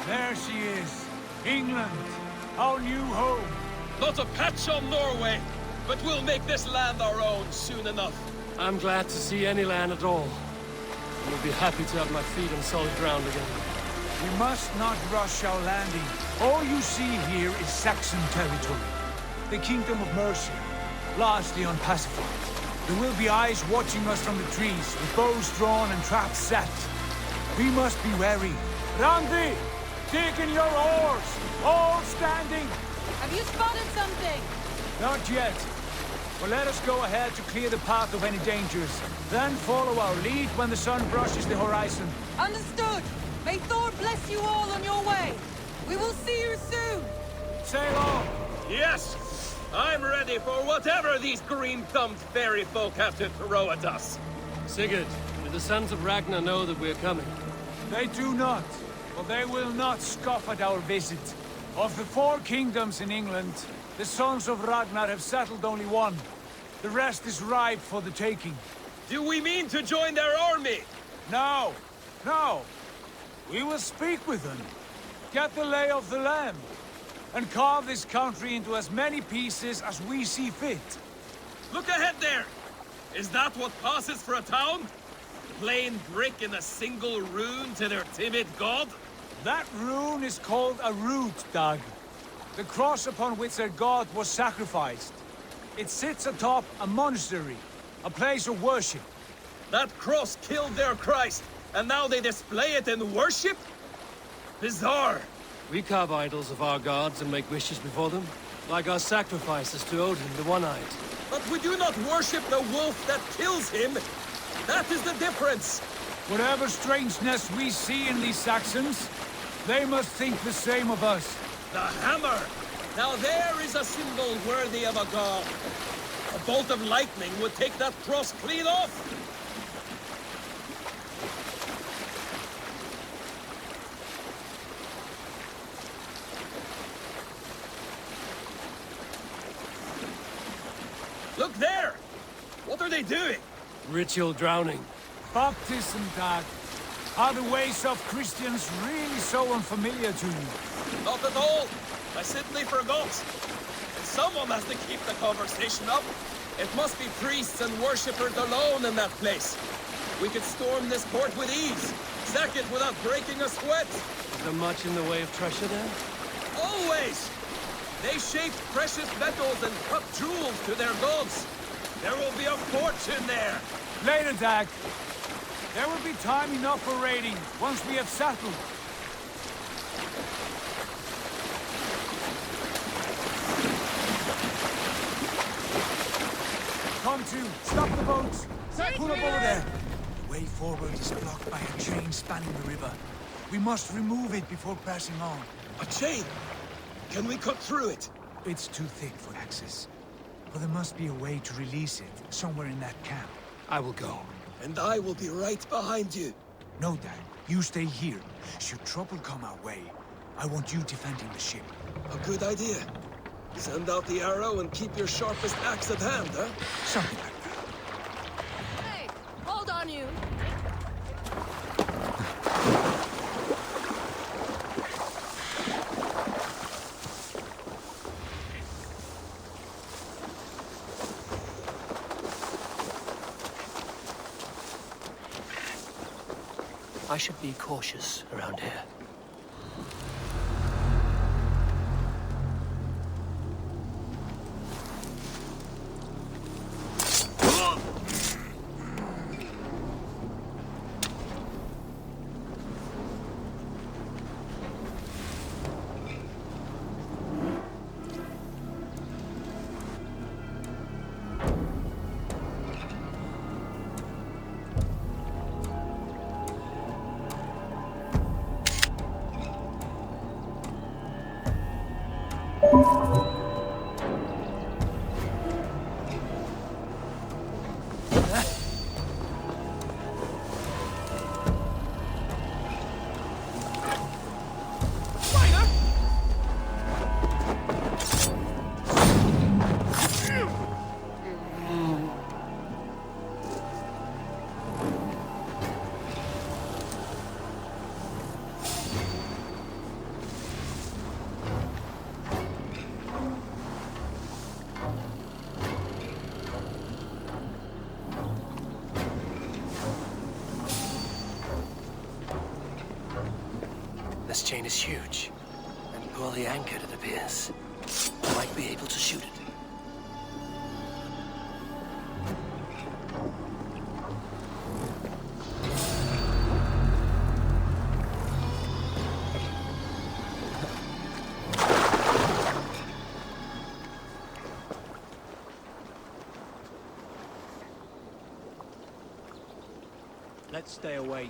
There she is. England, our new home. Not a patch on Norway, but we'll make this land our own soon enough. I'm glad to see any land at all. I will be happy to have my feet on solid ground again. We must not rush our landing. All you see here is Saxon territory. The Kingdom of Mercia, largely unpacified. There will be eyes watching us from the trees, with bows drawn and traps set. We must be wary. Randi! Dig in your oars! All standing! Have you spotted something? Not yet. But let us go ahead to clear the path of any dangers. Then follow our lead when the sun brushes the horizon. Understood! May Thor bless you all on your way! We will see you soon! Sail on! Yes! I'm ready for whatever these green-thumbed fairy folk have to throw at us. Sigurd, do the sons of Ragnar know that we're coming? They do not. But they will not scoff at our visit. Of the 4 kingdoms in England, the sons of Ragnar have settled only one. The rest is ripe for the taking. Do we mean to join their army? No, no. We will speak with them, get the lay of the land, and carve this country into as many pieces as we see fit. Look ahead there! Is that what passes for a town? Plain brick in a single rune to their timid god? That rune is called a root, Dag. The cross upon which their god was sacrificed. It sits atop a monastery, a place of worship. That cross killed their Christ, and now they display it in worship? Bizarre. We carve idols of our gods and make wishes before them, like our sacrifices to Odin, the One-Eyed. But we do not worship the wolf that kills him. That is the difference. Whatever strangeness we see in these Saxons, they must think the same of us. The hammer! Now there is a symbol worthy of a god. A bolt of lightning would take that cross clean off. Look there! What are they doing? Ritual drowning. Baptism, Dag. Are the ways of Christians really so unfamiliar to you? Not at all. I simply forgot. And someone has to keep the conversation up. It must be priests and worshippers alone in that place. We could storm this port with ease. Sack it without breaking a sweat. Is there much in the way of treasure there? Always! They shape precious metals and cut jewels to their gods. There will be a fortune there. Later, Dag. There will be time enough for raiding, once we have settled. Come to, stop the boats! Pull up over there! The way forward is blocked by a chain spanning the river. We must remove it before passing on. A chain? Can we cut through it? It's too thick for access. But there must be a way to release it, somewhere in that camp. I will go. And I will be right behind you. No, Dad. You stay here. Should trouble come our way, I want you defending the ship. A good idea. Send out the arrow and keep your sharpest axe at hand, huh? Something like that. Hey, hold on you! I should be cautious around here. This chain is huge, and poorly anchored it appears. I might be able to shoot it. Let's stay away.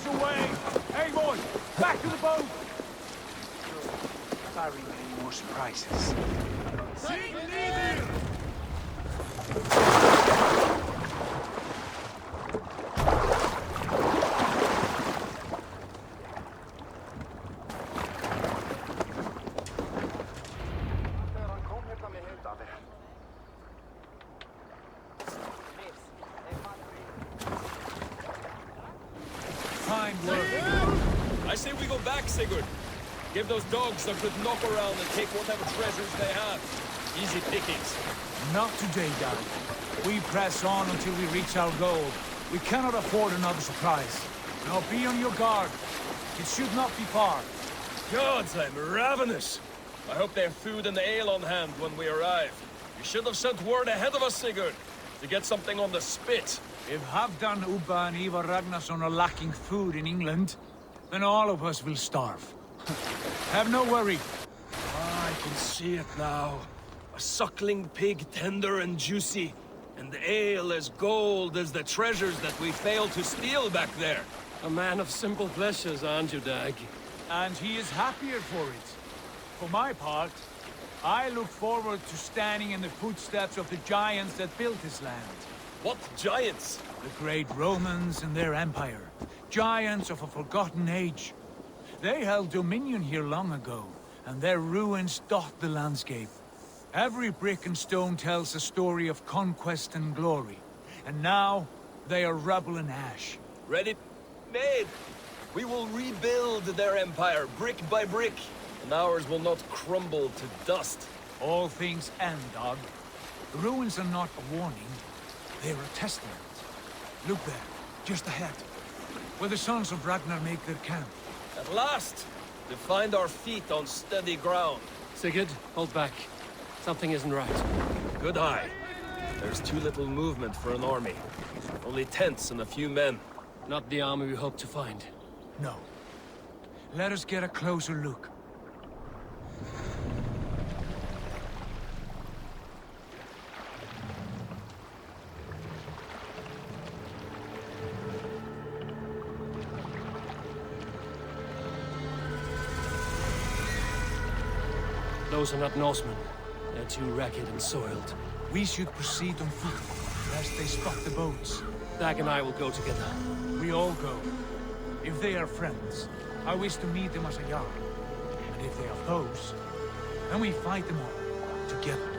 us away! Eivor, back to the boat! Carry many more surprises. Fine work. I say we go back, Sigurd. Give those dogs a good knock around and take whatever treasures they have. Easy pickings. Not today, Dad. We press on until we reach our goal. We cannot afford another surprise. Now be on your guard. It should not be far. Gods, I'm ravenous. I hope they have food and ale on hand when we arrive. You should have sent word ahead of us, Sigurd, to get something on the spit. If Halfdan, Ubba and Ivar Ragnarsson are lacking food in England, then all of us will starve. Have no worry. Ah, I can see it now. A suckling pig, tender and juicy. And the ale as gold as the treasures that we failed to steal back there. A man of simple pleasures, aren't you, Dag? And he is happier for it. For my part, I look forward to standing in the footsteps of the giants that built this land. What giants? The great Romans and their empire. Giants of a forgotten age. They held dominion here long ago, and their ruins dot the landscape. Every brick and stone tells a story of conquest and glory. And now, they are rubble and ash. Ready? Made! We will rebuild their empire, brick by brick. And ours will not crumble to dust. All things end, Dog. The ruins are not a warning. They're a testament. Look there, just ahead. Where the sons of Ragnar make their camp. At last! To find our feet on steady ground. Sigurd, hold back. Something isn't right. Good eye. There's too little movement for an army. Only tents and a few men. Not the army we hope to find. No. Let us get a closer look. Those are not Norsemen. They're too ragged and soiled. We should proceed on foot, lest they spot the boats. Dag and I will go together. We all go. If they are friends, I wish to meet them as a jarl. And if they are foes, then we fight them all, together.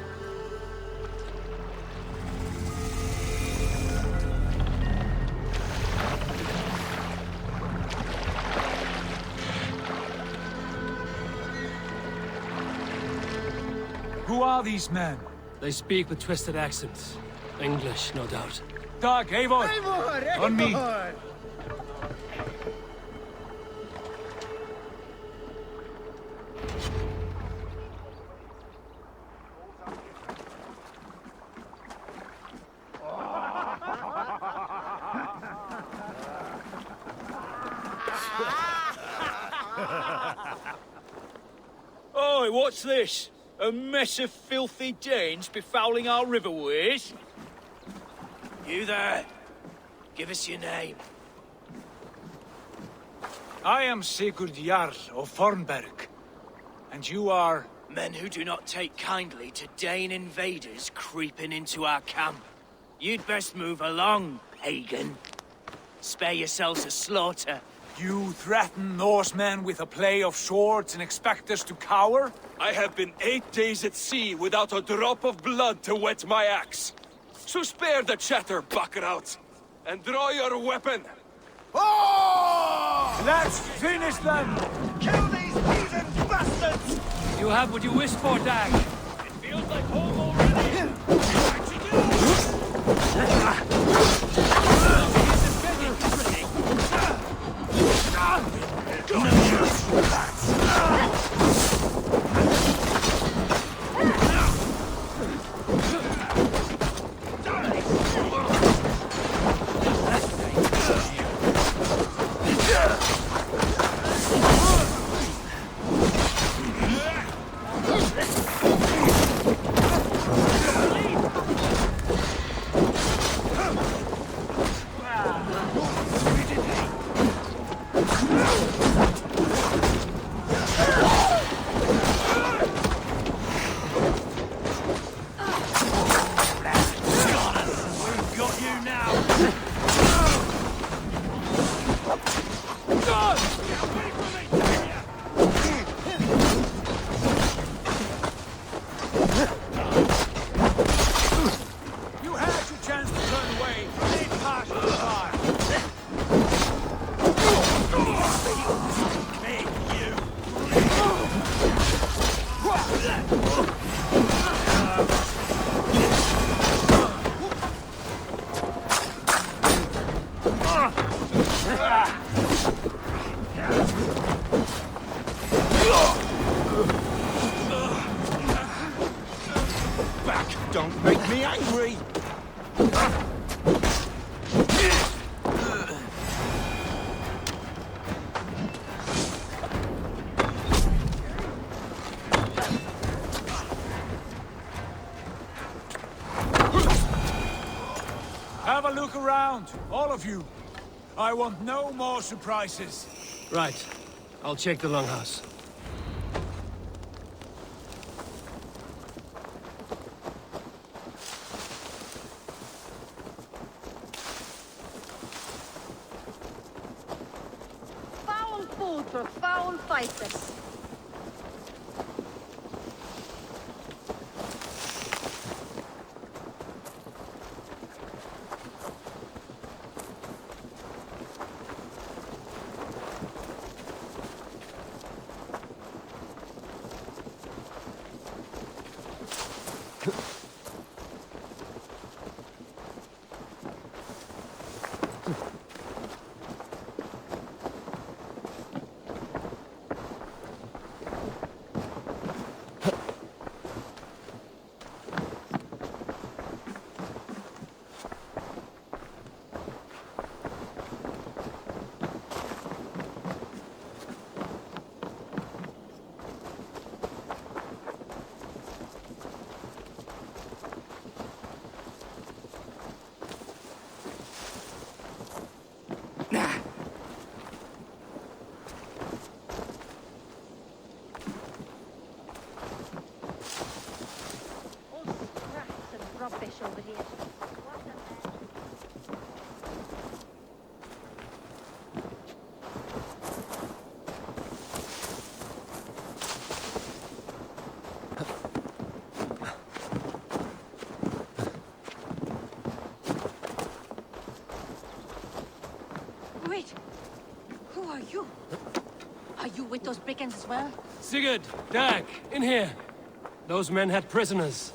Who are these men? They speak with twisted accents. English, no doubt. Dag, Eivor! On me! Oi, what's this? A mess of filthy Danes befouling our riverways? You there! Give us your name. I am Sigurd Jarl of Fornberg. And you are... Men who do not take kindly to Dane invaders creeping into our camp. You'd best move along, pagan. Spare yourselves a slaughter. You threaten Norsemen with a play of swords and expect us to cower? I have been 8 days at sea without a drop of blood to wet my axe. So spare the chatter, Buckerout, and draw your weapon. Let's finish them! Kill these heathen bastards! You have what you wished for, Dag. It feels like home already. me angry! Have a look around, all of you. I want no more surprises. Right. I'll check the longhouse. Foul food for foul fighters. Rubbish over here. What the Wait! Who are you? Are you with those brigands as well? Sigurd! Dag! In here! Those men had prisoners.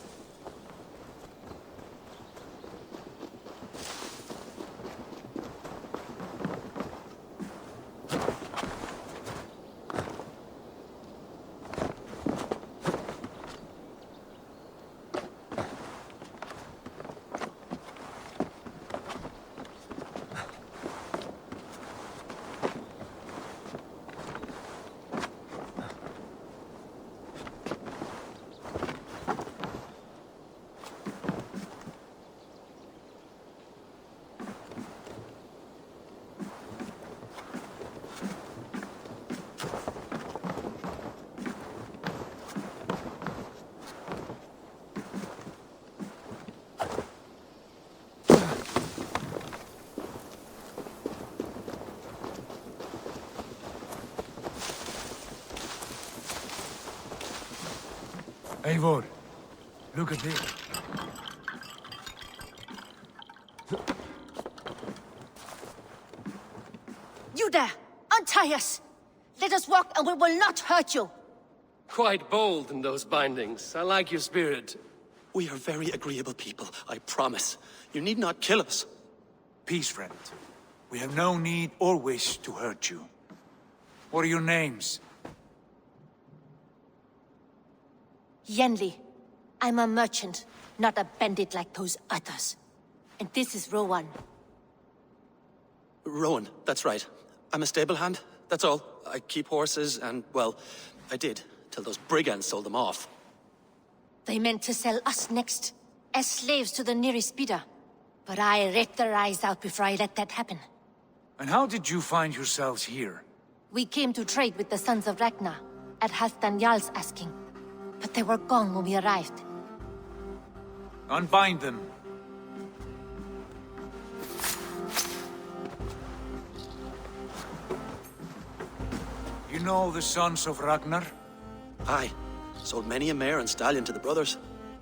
Eivor, look at this. You there! Untie us! Let us walk and we will not hurt you! Quite bold in those bindings. I like your spirit. We are very agreeable people, I promise. You need not kill us. Peace, friend. We have no need or wish to hurt you. What are your names? Yenli. I'm a merchant, not a bandit like those others. And this is Rowan. Rowan, that's right. I'm a stable hand, that's all. I keep horses and, well, I did, till those brigands sold them off. They meant to sell us next, as slaves to the nearest bidder. But I ripped their eyes out before I let that happen. And how did you find yourselves here? We came to trade with the sons of Ragnar, at Halfdan Jarl's asking. But they were gone when we arrived. Unbind them. You know the sons of Ragnar? Aye. Sold many a mare and stallion to the brothers.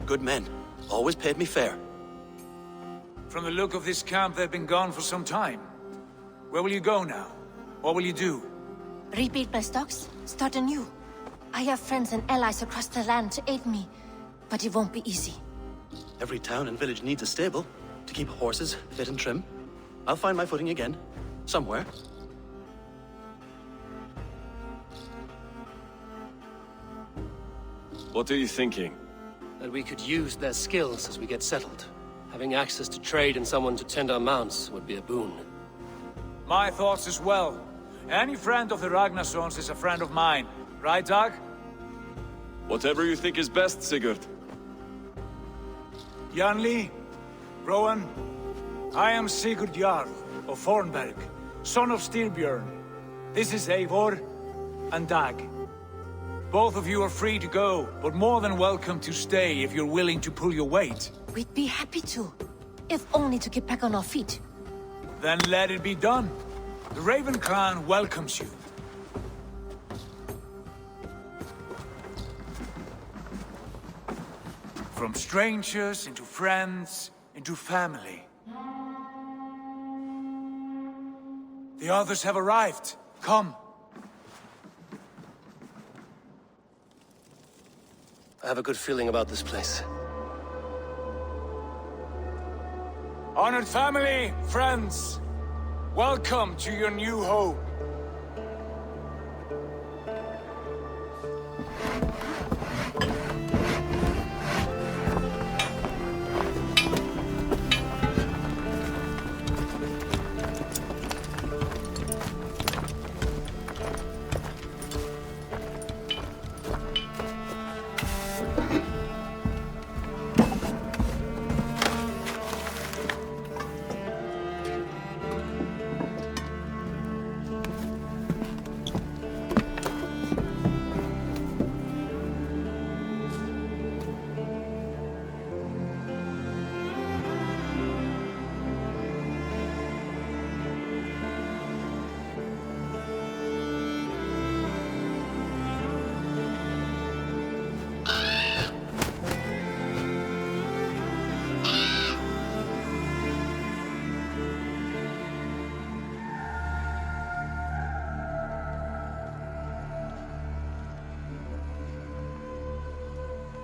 Good men. Always paid me fair. From the look of this camp, they've been gone for some time. Where will you go now? What will you do? Rebuild my stocks, start anew. I have friends and allies across the land to aid me, but it won't be easy. Every town and village needs a stable to keep horses fit and trim. I'll find my footing again. Somewhere. What are you thinking? that we could use their skills as we get settled. Having access to trade and someone to tend our mounts would be a boon. My thoughts as well. Any friend of the ragnarssons is a friend of mine. Right, Dag? Whatever you think is best, Sigurd. Janli, Rowan, I am Sigurd Jarl of Fornberg, son of Styrbjörn. This is Eivor and Dag. Both of you are free to go, but more than welcome to stay if you're willing to pull your weight. We'd be happy to, if only to get back on our feet. Then let it be done. The Raven clan welcomes you. From strangers into friends, into family. The others have arrived. Come. I have a good feeling about this place. Honored family, friends, welcome to your new home.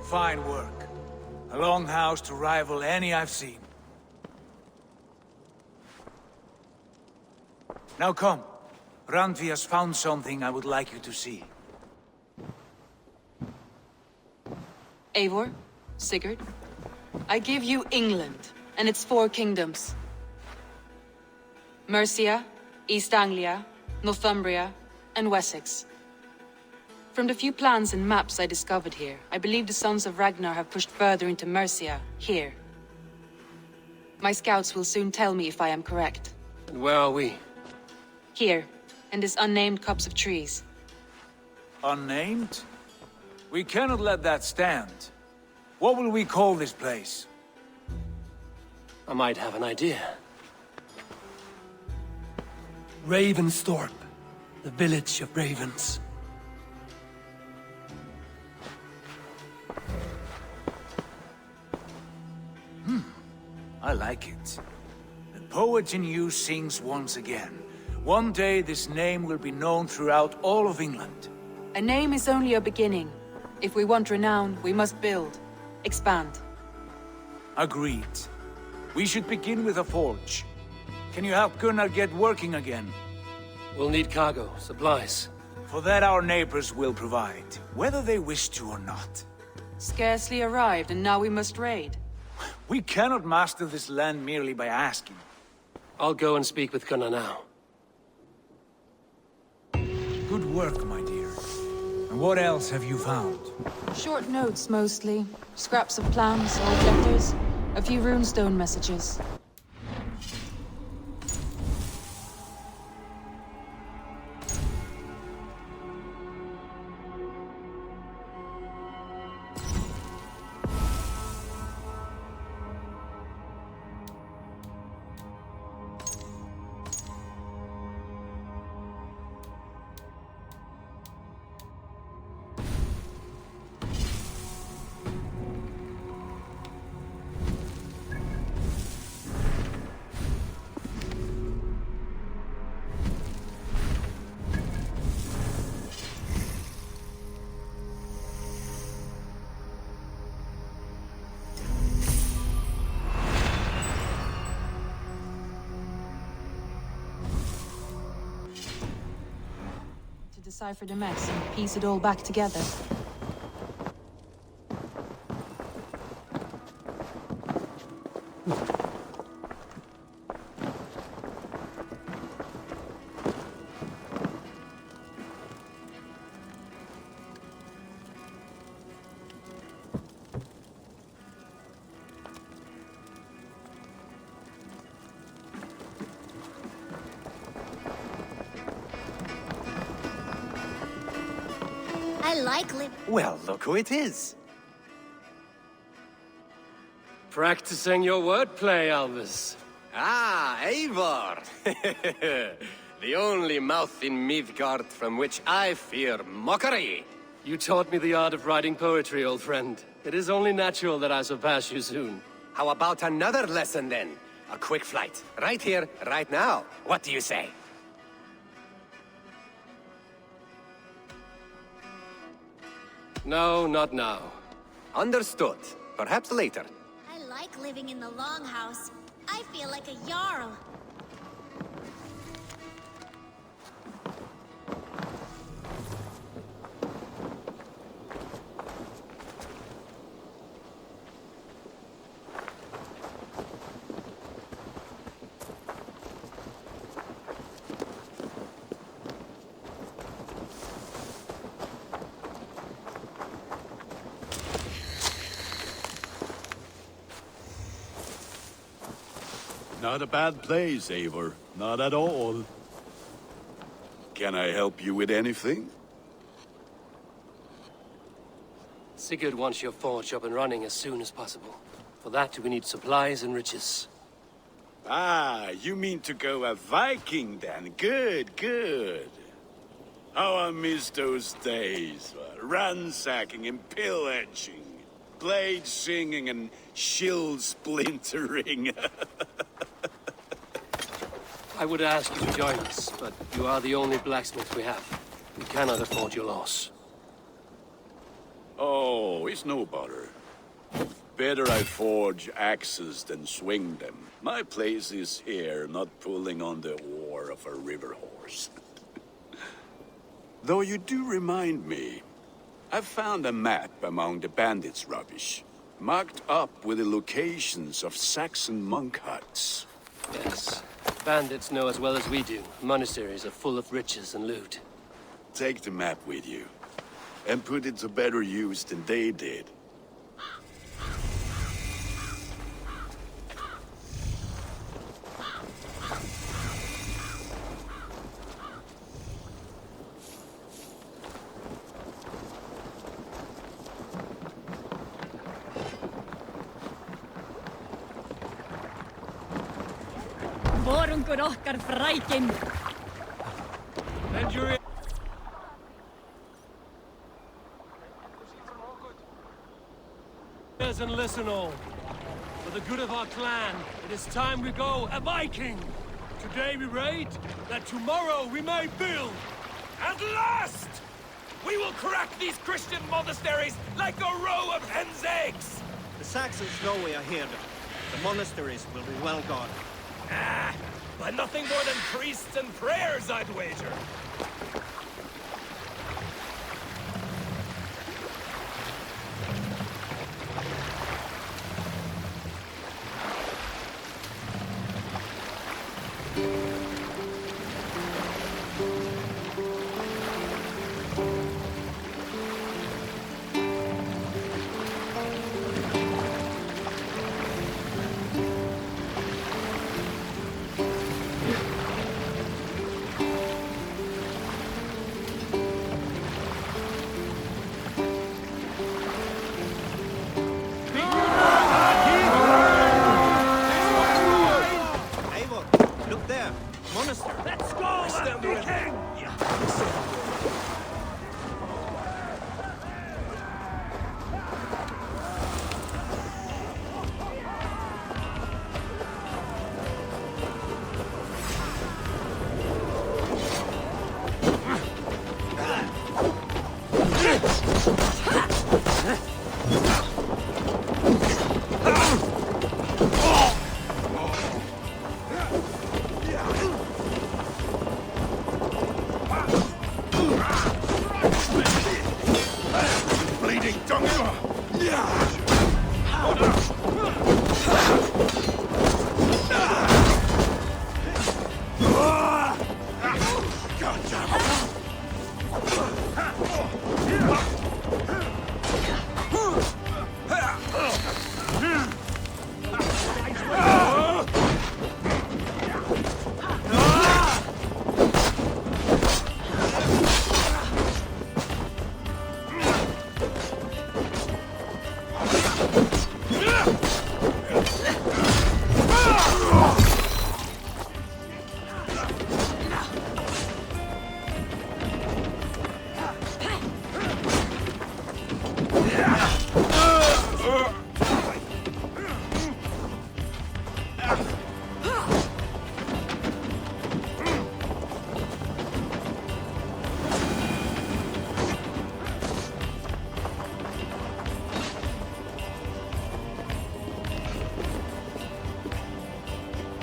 Fine work. A longhouse to rival any I've seen. Now come. Randvi has found something I would like you to see. Eivor, Sigurd, I give you England and its 4 kingdoms. Mercia, East Anglia, Northumbria, and Wessex. From the few plans and maps I discovered here, I believe the sons of Ragnar have pushed further into Mercia, here. My scouts will soon tell me if I am correct. And where are we? Here, in this unnamed copse of trees. Unnamed? We cannot let that stand. What will we call this place? I might have an idea. Ravensthorpe, the village of ravens. I like it. The poet in you sings once again. One day this name will be known throughout all of England. A name is only a beginning. If we want renown, we must build, expand. Agreed. We should begin with a forge. Can you help Gunnar get working again? We'll need cargo, supplies. For that our neighbors will provide, whether they wish to or not. Scarcely arrived, and now we must raid. We cannot master this land merely by asking. I'll go and speak with Gunnar now. Good work, my dear. And what else have you found? Short notes, mostly. Scraps of plans, old letters, a few runestone messages. Decipher the mess and piece it all back together. I like living. Well, look who it is. Practicing your wordplay, Albus. Ah, Eivor! The only mouth in Midgard from which I fear mockery. You taught me the art of writing poetry, old friend. It is only natural that I surpass you soon. How about another lesson then? A quick flight. Right here, right now. What do you say? No, not now. Understood. Perhaps later. I like living in the longhouse. I feel like a jarl. Not a bad place, Eivor. Not at all. Can I help you with anything? Sigurd wants your forge up and running as soon as possible. For that, we need supplies and riches. Ah, you mean to go a Viking then? Good, good. How I miss those days. Ransacking and pillaging. Blade singing and shield splintering. I would ask you to join us, but you are the only blacksmith we have. We cannot afford your loss. Oh, it's no bother. Better I forge axes than swing them. My place is here, not pulling on the oar of a river horse. Though you do remind me, I found a map among the bandits' rubbish, marked up with the locations of Saxon monk huts. Yes. Bandits know as well as we do. Monasteries are full of riches and loot. Take the map with you, and put it to better use than they did. Vorungur okkar frækin. And listen all. For the good of our clan, it is time we go a Viking. Today we raid, that tomorrow we may build. At last! We will crack these Christian monasteries like a row of hen's eggs! The Saxons know we are here. The monasteries will be well guarded. Ah, by nothing more than priests and prayers, I'd wager.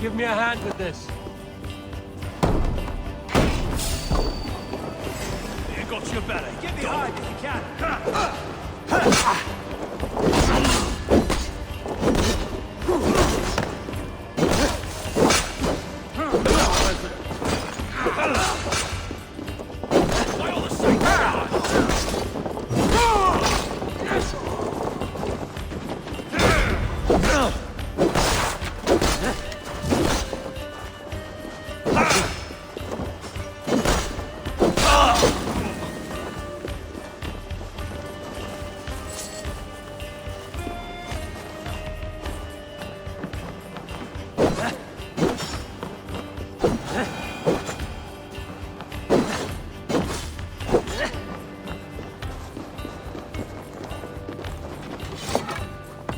Give me a hand with this. You got your belly. Get behind if you can.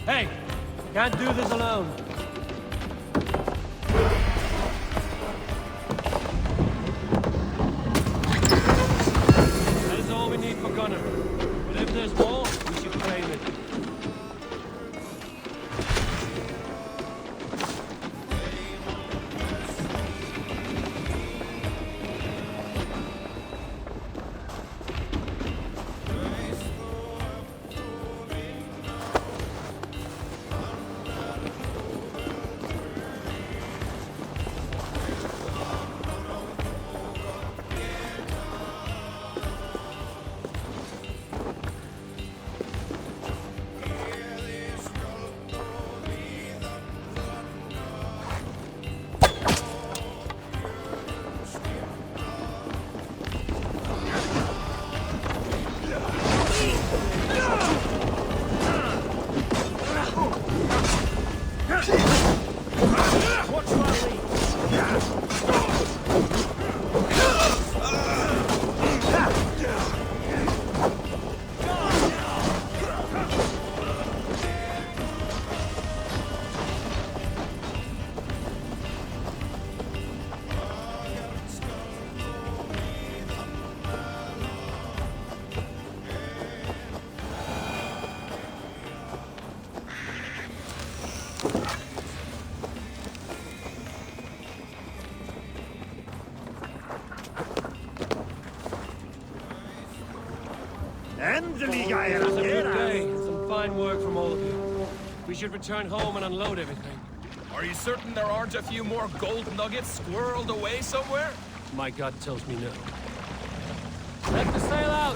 Hey, can't do this alone. That is all we need for Gunnar. But if there's more, we should claim it. It was a good day. Some fine work from all of you. We should return home and unload everything. Are you certain there aren't a few more gold nuggets squirreled away somewhere? My gut tells me no. Let the sail out!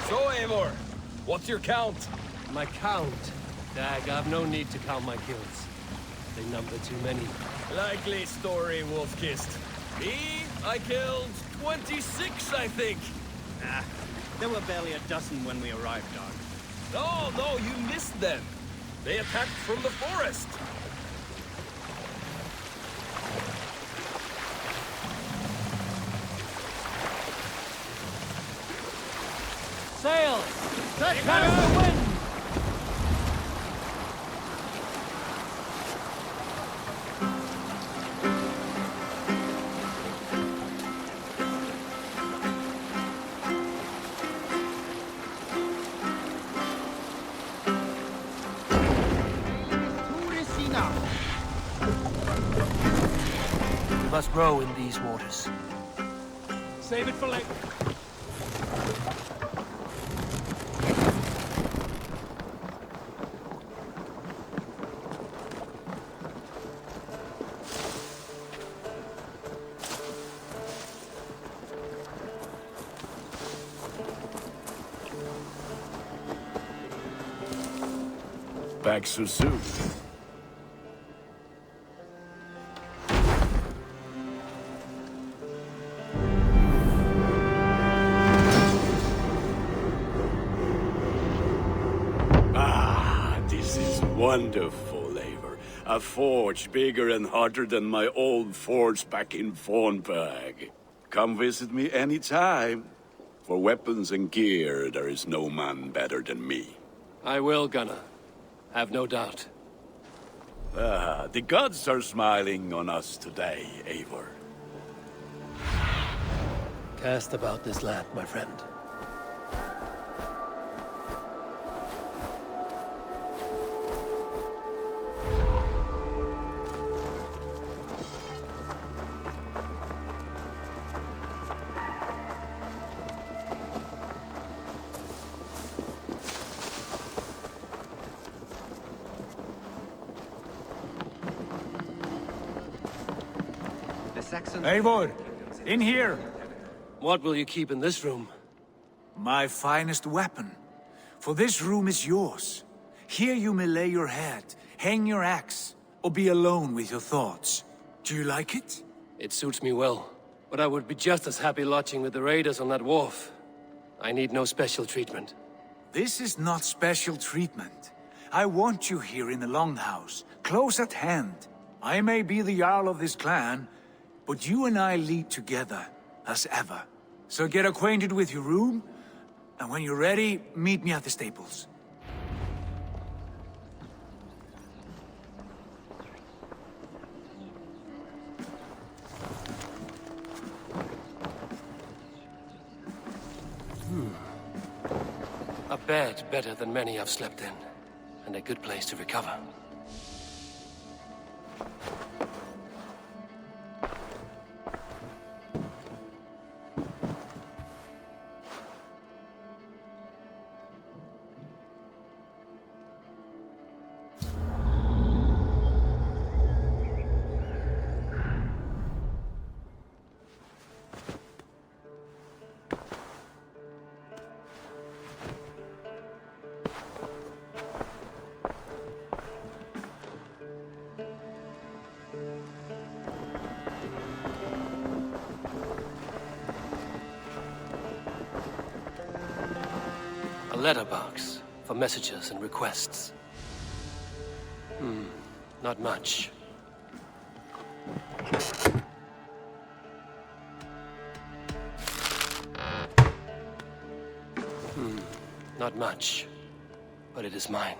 So, Eivor, what's your count? My count? Dag, I've no need to count my kills. They number too many. Likely story, Wolfkist. Me, I killed 26, I think. Nah, there were barely a dozen when we arrived, Dog. No, you missed them. They attacked from the forest. Sail! Set past the wind! We must row in these waters. Save it for later. Back so soon. This is wonderful, Eivor. A forge bigger and hotter than my old forge back in Fornburg. Come visit me anytime. For weapons and gear, there is no man better than me. I will, Gunnar. Have no doubt. The gods are smiling on us today, Eivor. Cast about this land, my friend. Eivor, in here! What will you keep in this room? My finest weapon. For this room is yours. Here you may lay your head, hang your axe, or be alone with your thoughts. Do you like it? It suits me well, but I would be just as happy lodging with the raiders on that wharf. I need no special treatment. This is not special treatment. I want you here in the Longhouse, close at hand. I may be the Jarl of this clan, but you and I lead together, as ever. So get acquainted with your room, and when you're ready, meet me at the stables. A bed better than many I've slept in, and a good place to recover. A letterbox for messages and requests. Not much. Not much. But it is mine.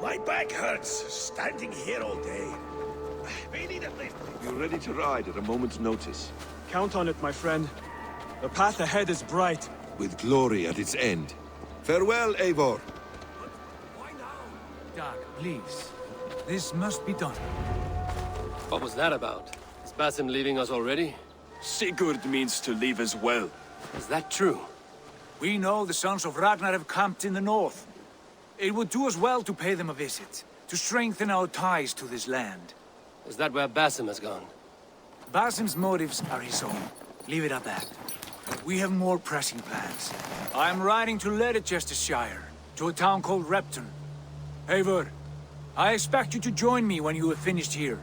My back hurts, standing here all day. We need a lift. You're ready to ride at a moment's notice. Count on it, my friend. The path ahead is bright. With glory at its end. Farewell, Eivor. Dag, please. This must be done. What was that about? Is Basim leaving us already? Sigurd means to leave as well. Is that true? We know the sons of Ragnar have camped in the north. It would do us well to pay them a visit, to strengthen our ties to this land. Is that where Basim has gone? Basim's motives are his own. Leave it at that. We have more pressing plans. I am riding to Leicestershire, to a town called Repton. Eivor, I expect you to join me when you have finished here.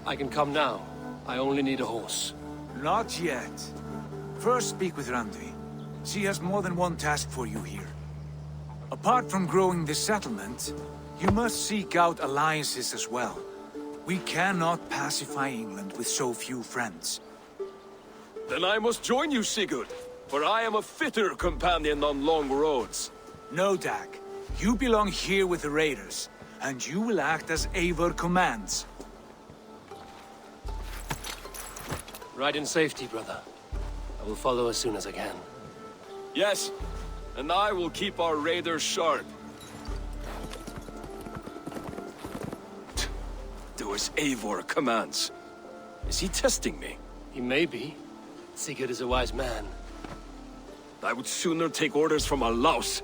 I can come now. I only need a horse. Not yet. First speak with Randvi. She has more than one task for you here. Apart from growing this settlement, you must seek out alliances as well. We cannot pacify England with so few friends. Then I must join you, Sigurd, for I am a fitter companion on long roads. No, Dag. You belong here with the raiders, and you will act as Eivor commands. Ride in safety, brother. I will follow as soon as I can. Yes, and I will keep our raiders sharp. Do as Eivor commands. Is he testing me? He may be. Sigurd is a wise man. I would sooner take orders from a louse.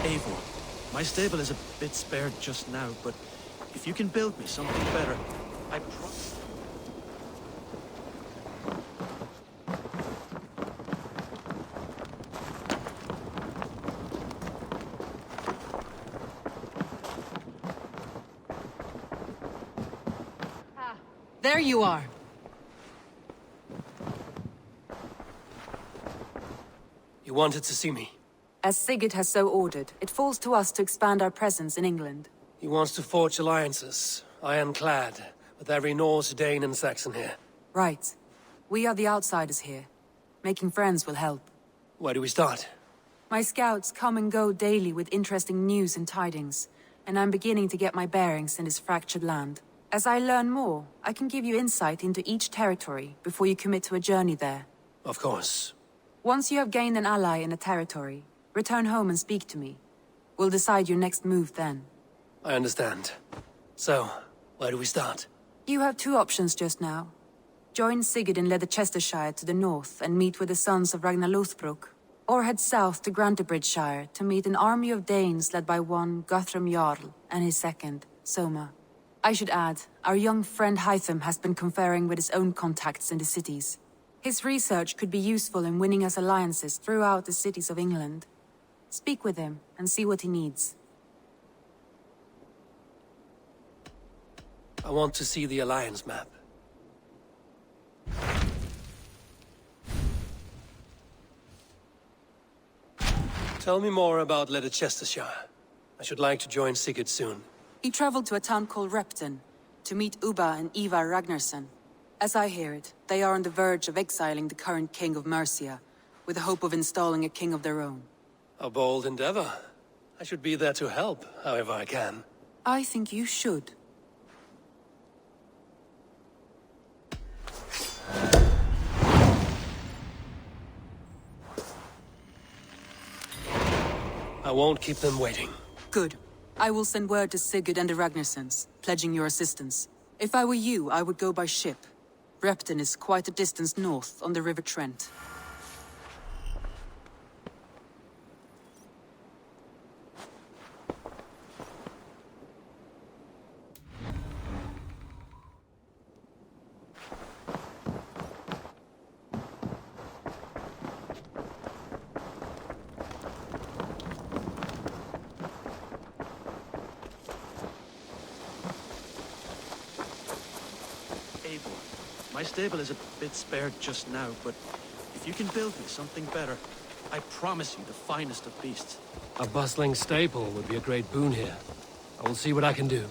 Eivor, my stable is a bit spared just now, but if you can build me something better, I promise. There you are. You wanted to see me? As Sigurd has so ordered, it falls to us to expand our presence in England. He wants to forge alliances, ironclad, with every Norse, Dane and Saxon here. Right. We are the outsiders here. Making friends will help. Where do we start? My scouts come and go daily with interesting news and tidings, and I'm beginning to get my bearings in this fractured land. As I learn more, I can give you insight into each territory before you commit to a journey there. Of course. Once you have gained an ally in a territory, return home and speak to me. We'll decide your next move then. I understand. So, where do we start? You have two options just now. Join Sigurd in Leicestershire to the north and meet with the sons of Ragnar Lothbrook, or head south to Grantebridgeshire to meet an army of Danes led by one Guthrum Jarl and his second, Soma. I should add, our young friend Hytham has been conferring with his own contacts in the cities. His research could be useful in winning us alliances throughout the cities of England. Speak with him and see what he needs. I want to see the alliance map. Tell me more about Leicestershire. I should like to join Sigurd soon. He traveled to a town called Repton to meet Ubba and Ivar Ragnarsson. As I hear it, they are on the verge of exiling the current king of Mercia, with the hope of installing a king of their own. A bold endeavor. I should be there to help, however I can. I think you should. I won't keep them waiting. Good. I will send word to Sigurd and the Ragnarssons, pledging your assistance. If I were you, I would go by ship. Repton is quite a distance north on the River Trent. My stable is a bit spared just now, but if you can build me something better, I promise you the finest of beasts. A bustling stable would be a great boon here. I will see what I can do.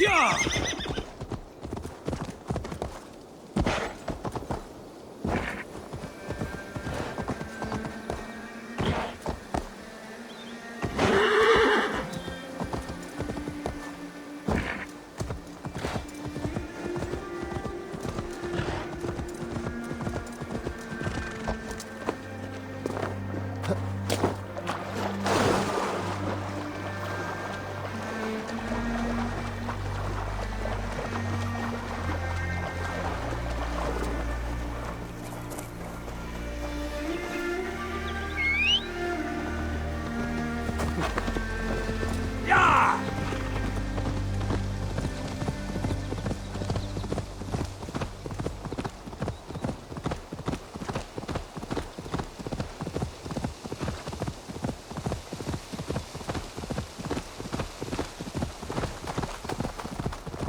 Yeah!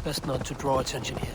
Best not to draw attention here.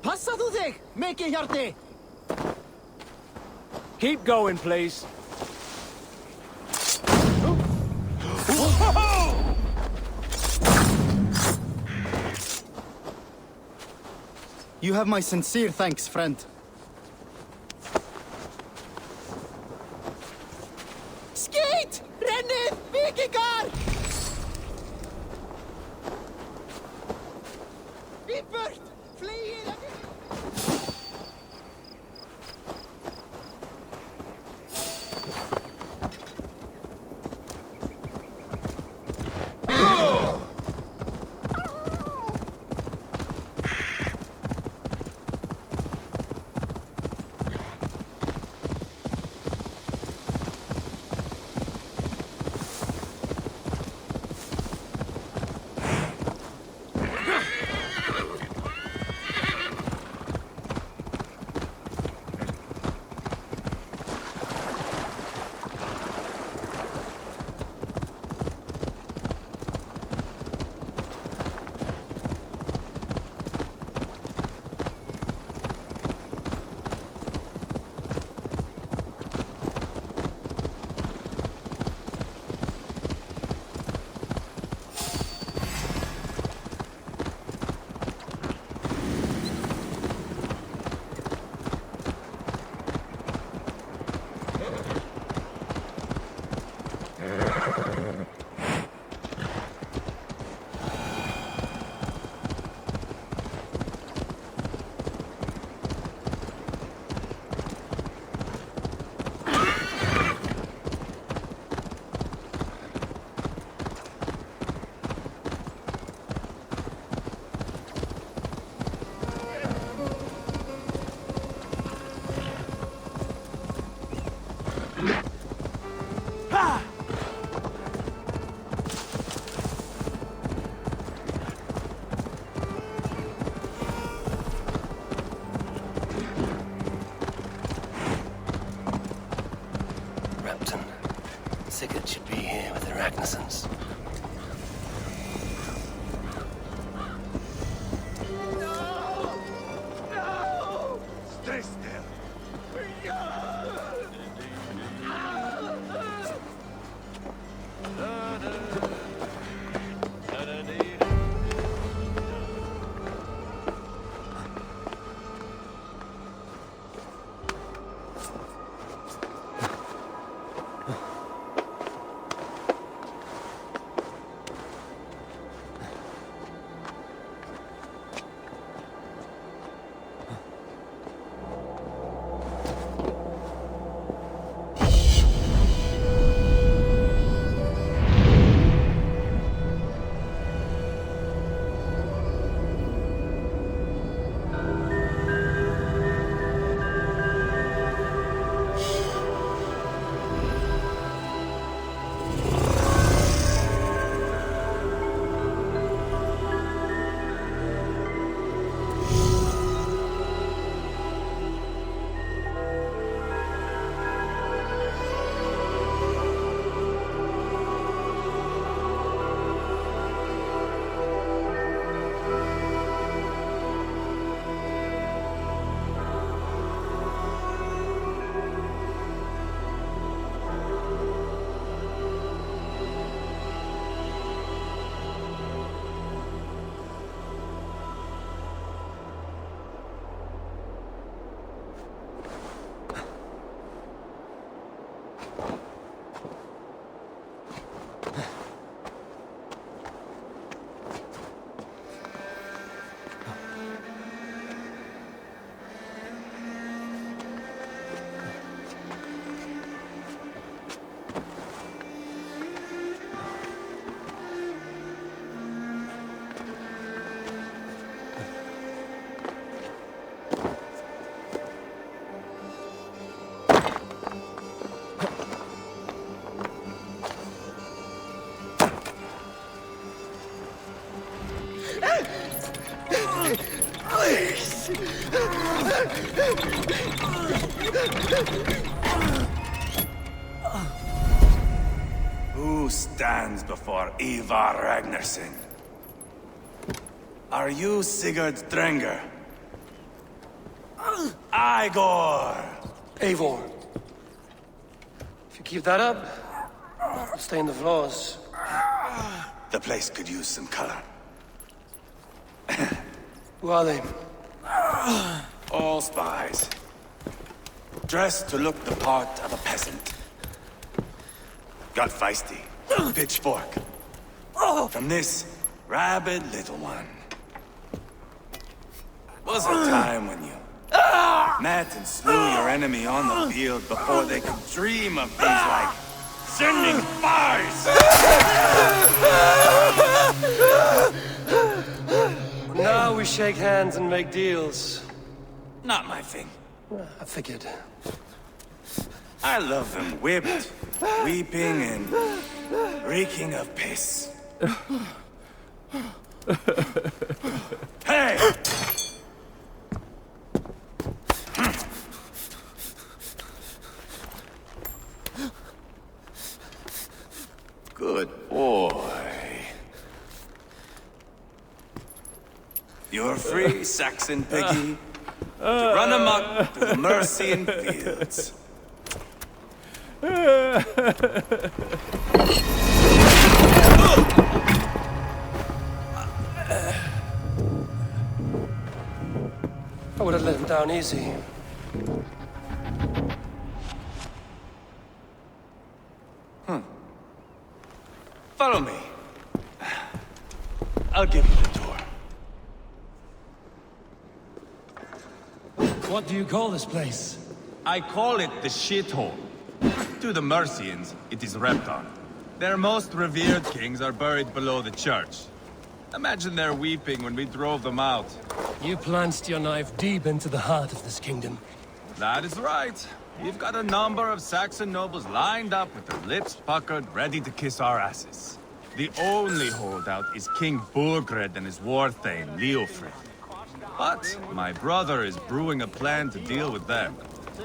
Passaðu þig, mikið hjarti! Keep going, please. You have my sincere thanks, friend. Skít! Rennið, vikingar! Í burt! Fleið! Sigurd should be here with the ragnarssons. Stay still. Who stands before Eivor Ragnarsson? Are you Sigurd Drenger? Igor! Eivor. If you keep that up, it'll stain the floors. The place could use some color. Who are they? All spies. Dressed to look the part of a peasant. Got feisty. Pitchfork. From this rabid little one. Was a time when you met and slew your enemy on the field before they could dream of things like sending spies! Now we shake hands and make deals. Not my thing. I figured. I love them whipped, weeping, and reeking of piss. Hey! Good boy. You're free, Saxon piggy, to run amok through the Mercian fields. I would have let him down easy. Follow me. I'll give you the tour. What do you call this place? I call it the shithole. To the Mercians, it is Repton. Their most revered kings are buried below the church. Imagine their weeping when we drove them out. You plunged your knife deep into the heart of this kingdom. That is right. We've got a number of Saxon nobles lined up with their lips puckered, ready to kiss our asses. The only holdout is King Burgred and his war-thane, Leofrid. But my brother is brewing a plan to deal with them.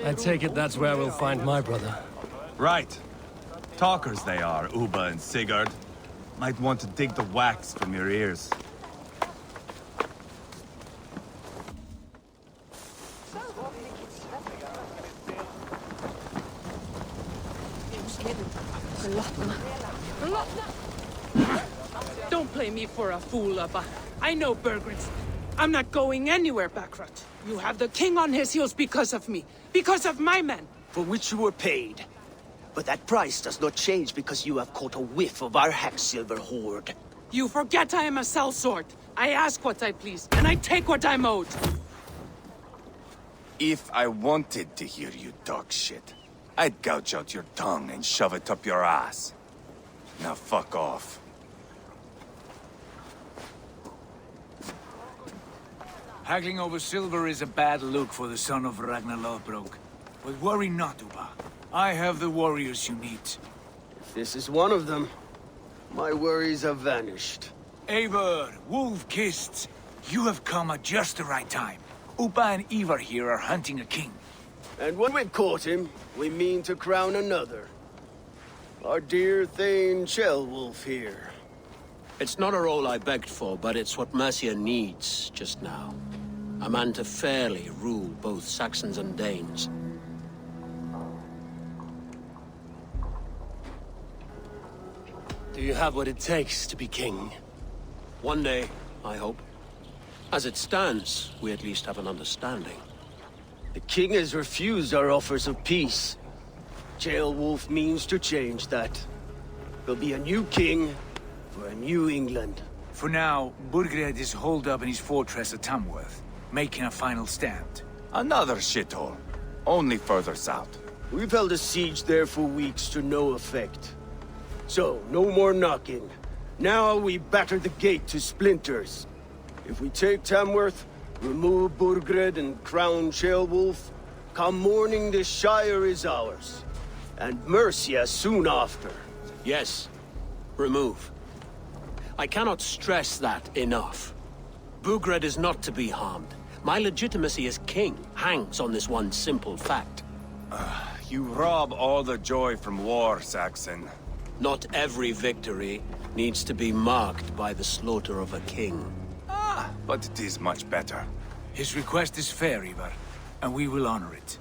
I take it that's where we'll find my brother. Right. Talkers they are, Uba and Sigurd. Might want to dig the wax from your ears. Don't play me for a fool, Abba. I know Burgred's. I'm not going anywhere, Backrot. You have the king on his heels because of me. Because of my men. For which you were paid. But that price does not change because you have caught a whiff of our hacksilver hoard. You forget I am a sellsword. I ask what I please, and I take what I'm owed. If I wanted to hear you talk shit, I'd gouge out your tongue and shove it up your ass. Now fuck off. Haggling over silver is a bad look for the son of Ragnar Lothbrook. But worry not, Uba. I have the warriors you need. If this is one of them, my worries have vanished. Eivor, wolf-kissed, you have come at just the right time. Uba and Eivor here are hunting a king. And when we've caught him, we mean to crown another. Our dear Thane Ceolwulf here. It's not a role I begged for, but it's what Mercia needs just now. A man to fairly rule both Saxons and Danes. Do you have what it takes to be king? One day, I hope. As it stands, we at least have an understanding. The king has refused our offers of peace. Ceolwulf means to change that. There'll be a new king for a new England. For now, Burgred is holed up in his fortress at Tamworth, making a final stand. Another shithole. Only further south. We've held a siege there for weeks to no effect. So, no more knocking. Now we batter the gate to splinters. If we take Tamworth, remove Burgred and crown Ceolwulf, come morning the Shire is ours. And Mercia soon after. Yes, remove. I cannot stress that enough. Burgred is not to be harmed. My legitimacy as king hangs on this one simple fact. You rob all the joy from war, Saxon. Not every victory needs to be marked by the slaughter of a king. But it is much better. His request is fair, Eivor, and we will honor it.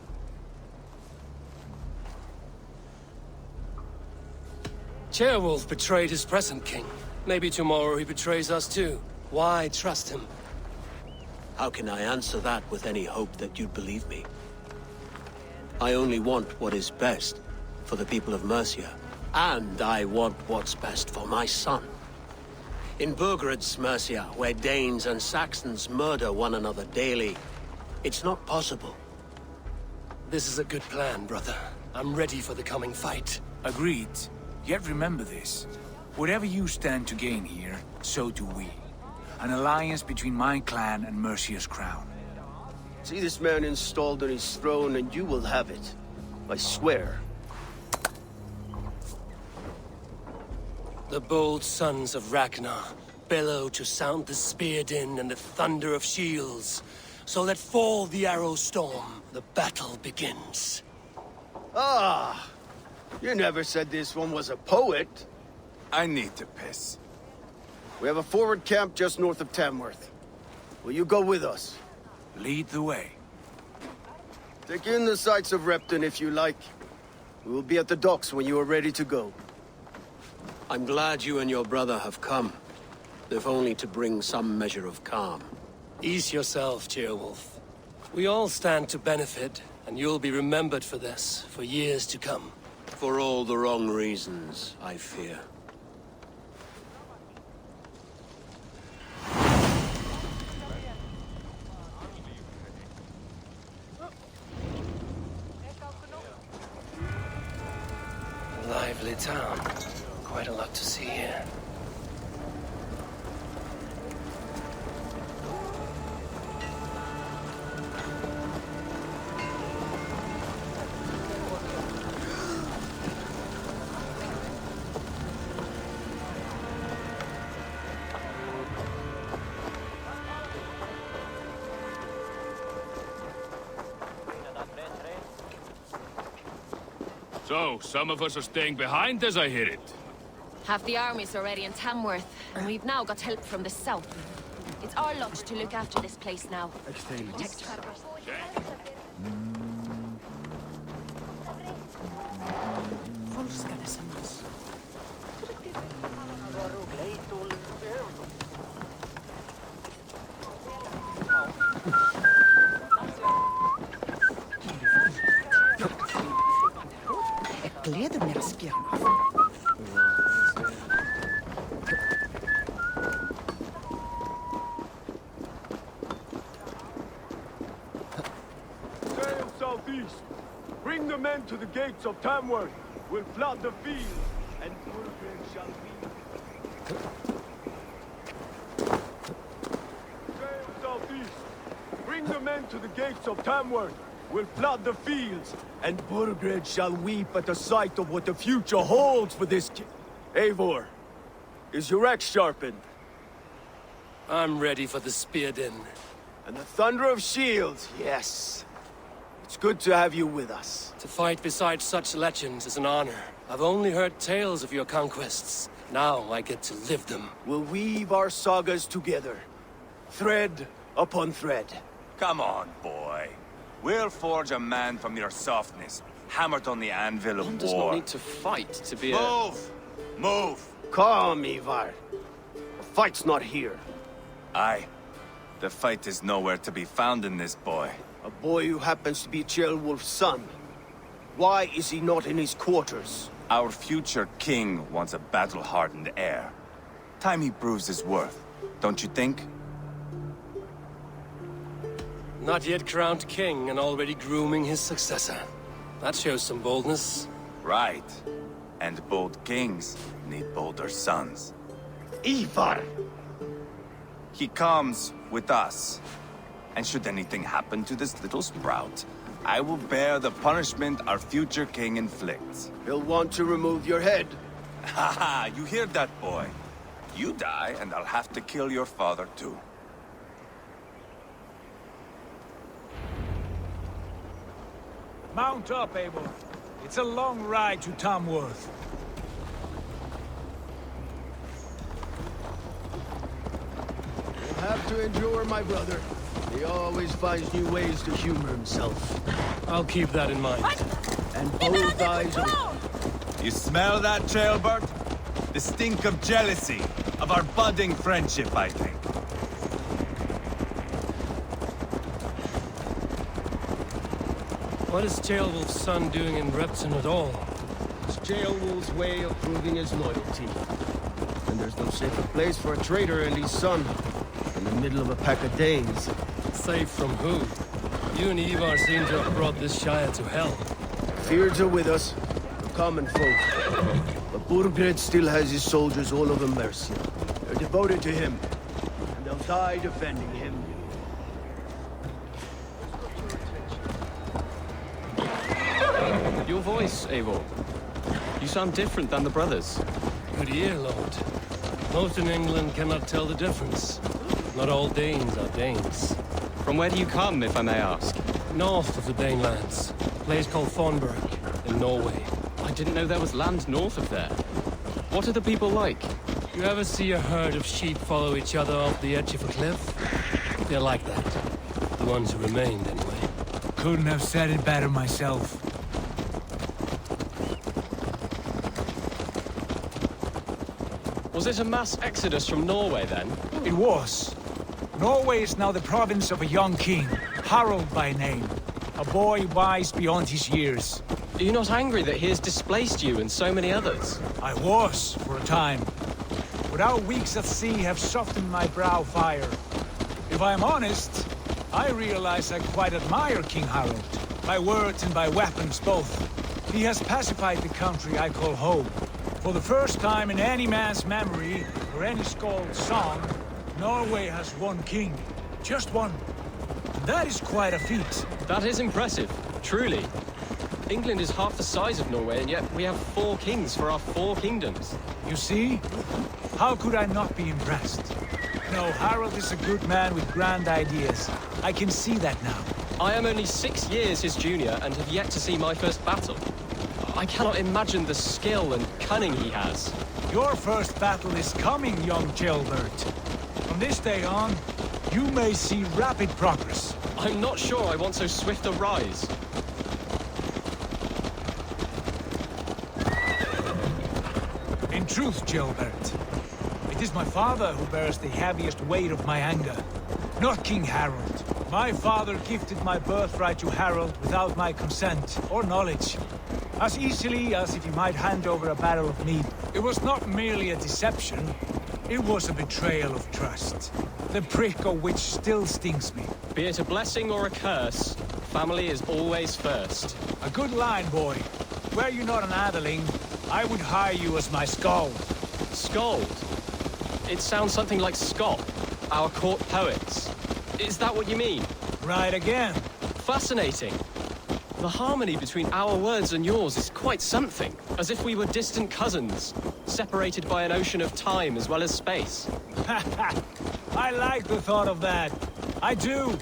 Ceolwulf betrayed his present king. Maybe tomorrow he betrays us too. Why trust him? How can I answer that with any hope that you'd believe me? I only want what is best for the people of Mercia. And I want what's best for my son. In Burgred's Mercia, where Danes and Saxons murder one another daily, it's not possible. This is a good plan, brother. I'm ready for the coming fight. Agreed. Yet remember this. Whatever you stand to gain here, so do we. An alliance between my clan and Mercia's crown. See this man installed on his throne and you will have it. I swear. The bold sons of Ragnar bellow to sound the spear din and the thunder of shields. So let fall the arrow storm. The battle begins. Ah! You never said this one was a poet. I need to piss. We have a forward camp just north of Tamworth. Will you go with us? Lead the way. Take in the sights of Repton if you like. We will be at the docks when you are ready to go. I'm glad you and your brother have come, if only to bring some measure of calm. Ease yourself, Ceolwulf. We all stand to benefit, and you'll be remembered for this, for years to come. For all the wrong reasons, I fear. Lively town. Quite a lot to see here. So, some of us are staying behind as I hear it. Half the army's already in Tamworth, and we've now got help from the south. It's our lot to look after this place now. Protect travelers. Gläder mig spjärna. Sail southeast. Bring the men to the gates of Tamworth. We'll flood the fields, and Burgred shall be. Sail southeast. Bring the men to the gates of Tamworth. We'll flood the fields, and Burgred shall weep at the sight of what the future holds for this king. Eivor, is your axe sharpened? I'm ready for the spear din. And the thunder of shields, yes. It's good to have you with us. To fight beside such legends is an honor. I've only heard tales of your conquests. Now I get to live them. We'll weave our sagas together. Thread upon thread. Come on, boy. We'll forge a man from your softness, hammered on the anvil of war. One does not need to fight to be a... Move! Move! Calm, Ivar. The fight's not here. Aye. The fight is nowhere to be found in this boy. A boy who happens to be Ceolwulf's son. Why is he not in his quarters? Our future king wants a battle-hardened heir. Time he proves his worth, don't you think? Not yet crowned king and already grooming his successor. That shows some boldness. Right. And bold kings need bolder sons. Ivar! He comes with us. And should anything happen to this little sprout, I will bear the punishment our future king inflicts. He'll want to remove your head. Haha, you hear that, boy? You die, and I'll have to kill your father, too. Mount up, Eivor. It's a long ride to Tamworth. You'll have to endure, my brother. He always finds new ways to humor himself. I'll keep that in mind. And both eyes open. You smell that, jailbird? The stink of jealousy, of our budding friendship, I think. What is Ceolwulf's son doing in Repton at all? It's Ceolwulf's way of proving his loyalty. And there's no safer place for a traitor and his son in the middle of a pack of Danes. Safe from who? You and Eivor seem to have brought this Shire to hell. Fears are with us, the common folk. But Burgred still has his soldiers all over Mercia. They're devoted to him, and they'll die defending him. Your voice, Eivor. You sound different than the brothers. Good ear, Lord. Most in England cannot tell the difference. Not all Danes are Danes. From where do you come, if I may ask? North of the Danelands. A place called Thornburg, in Norway. I didn't know there was land north of there. What are the people like? You ever see a herd of sheep follow each other off the edge of a cliff? They're like that. The ones who remained, anyway. Couldn't have said it better myself. Was it a mass exodus from Norway, then? It was. Norway is now the province of a young king, Harald by name. A boy wise beyond his years. Are you not angry that he has displaced you and so many others? I was, for a time. But our weeks at sea have softened my brow fire. If I am honest, I realize I quite admire King Harald. By words and by weapons both. He has pacified the country I call home. For the first time in any man's memory, or any skald's song, Norway has one king. Just one. And that is quite a feat. That is impressive, truly. England is half the size of Norway, and yet we have 4 kings for our 4 kingdoms. You see? How could I not be impressed? No, Harald is a good man with grand ideas. I can see that now. I am only 6 years his junior and have yet to see my first battle. I cannot imagine the skill and cunning he has. Your first battle is coming, young jailbird. From this day on, you may see rapid progress. I'm not sure I want so swift a rise. In truth, jailbird, it is my father who bears the heaviest weight of my anger, not King Harald. My father gifted my birthright to Harald without my consent or knowledge. As easily as if he might hand over a barrel of mead. It was not merely a deception, it was a betrayal of trust. The prick of which still stings me. Be it a blessing or a curse, family is always first. A good line, boy. Were you not an adeling, I would hire you as my skald. Skald? It sounds something like Scott, our court poets. Is that what you mean? Right again. Fascinating. The harmony between our words and yours is quite something. As if we were distant cousins, separated by an ocean of time as well as space. I like the thought of that. I do.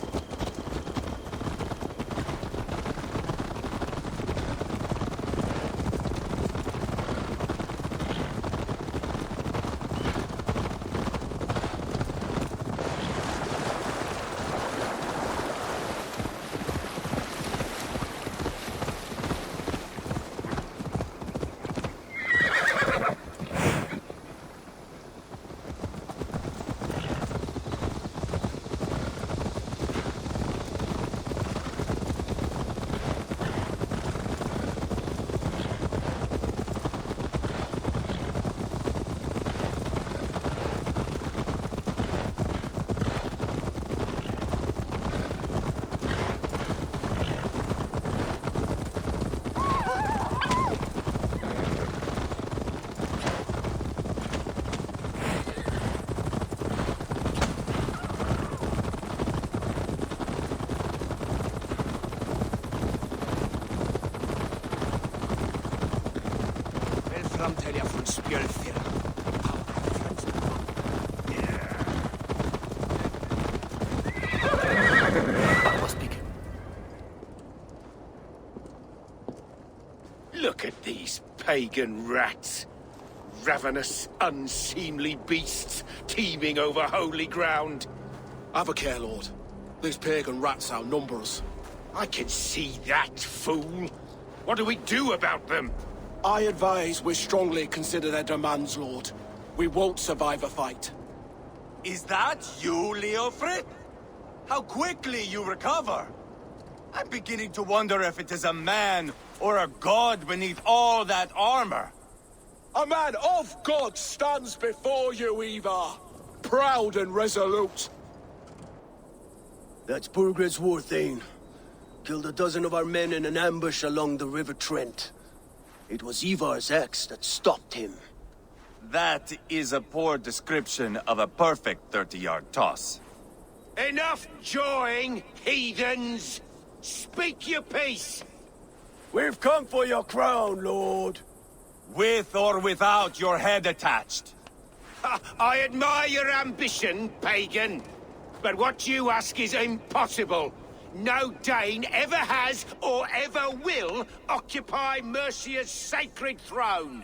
Look at these pagan rats. Ravenous, unseemly beasts teeming over holy ground. Have a care, Lord. These pagan rats outnumber us. I can see that, fool. What do we do about them? I advise we strongly consider their demands, Lord. We won't survive a fight. Is that you, Leofrid? How quickly you recover! I'm beginning to wonder if it is a man or a god beneath all that armor. A man of God stands before you, Eivor. Proud and resolute. That's Burgred's Warthane. Killed a dozen of our men in an ambush along the River Trent. It was Eivor's axe that stopped him. That is a poor description of a perfect 30-yard toss. Enough jawing, heathens! Speak your piece! We've come for your crown, Lord. With or without your head attached. I admire your ambition, pagan. But what you ask is impossible. No Dane ever has or ever will occupy Mercia's sacred throne.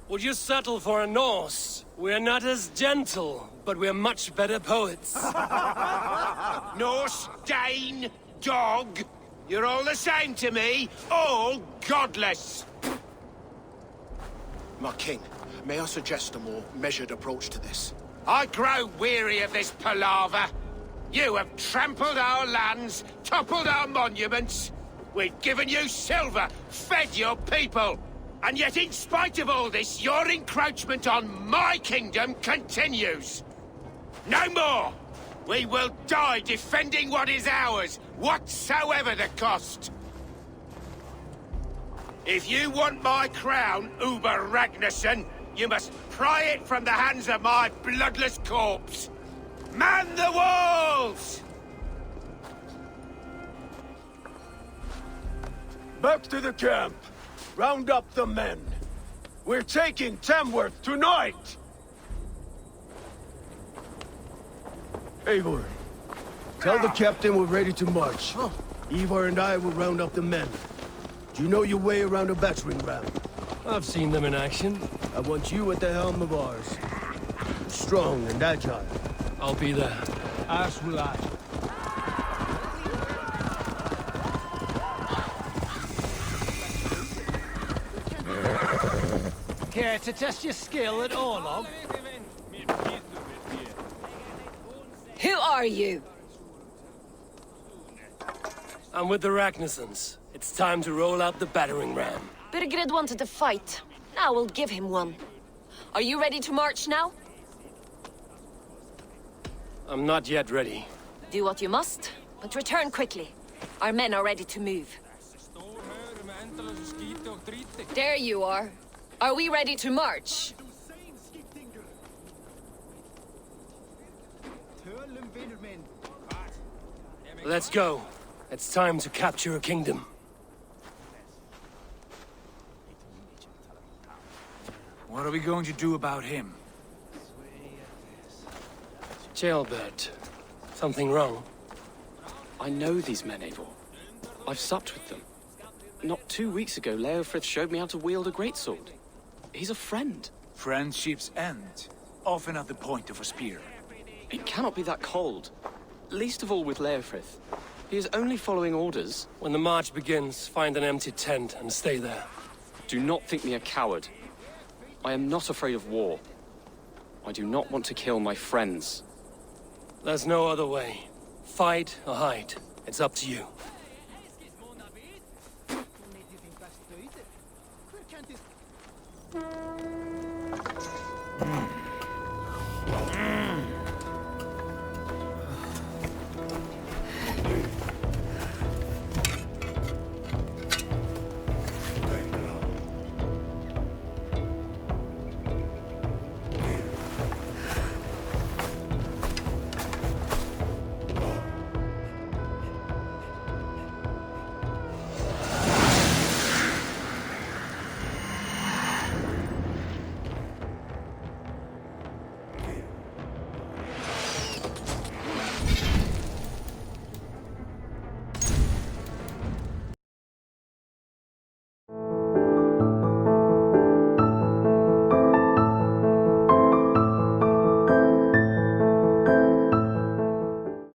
Would you settle for a Norse? We're not as gentle, but we're much better poets. Norse, Dane, dog. You're all the same to me. All godless. My king, may I suggest a more measured approach to this? I grow weary of this palaver. You have trampled our lands, toppled our monuments. We've given you silver, fed your people. And yet, in spite of all this, your encroachment on my kingdom continues. No more! We will die defending what is ours, whatsoever the cost. If you want my crown, Uber Ragnarsson, you must pry it from the hands of my bloodless corpse. Man the walls! Back to the camp. Round up the men. We're taking Tamworth tonight! Eivor, tell the captain we're ready to march. Eivor and I will round up the men. Do you know your way around a battering ram? I've seen them in action. I want you at the helm of ours. Strong and agile. I'll be there. As will I. Care to test your skill at Orlog? Who are you? I'm with the Ragnarssons. It's time to roll out the battering ram. Burgred wanted to fight. Now we'll give him one. Are you ready to march now? I'm not yet ready. Do what you must, but return quickly. Our men are ready to move. There you are. Are we ready to march? Let's go. It's time to capture a kingdom. What are we going to do about him? Jailbird. Something wrong? I know these men, Eivor. I've supped with them. Not 2 weeks ago, Leofrith showed me how to wield a greatsword. He's a friend. Friendships end, often at the point of a spear. It cannot be that cold. Least of all with Leofrith. He is only following orders. When the march begins, find an empty tent and stay there. Do not think me a coward. I am not afraid of war. I do not want to kill my friends. There's no other way. Fight or hide. It's up to you.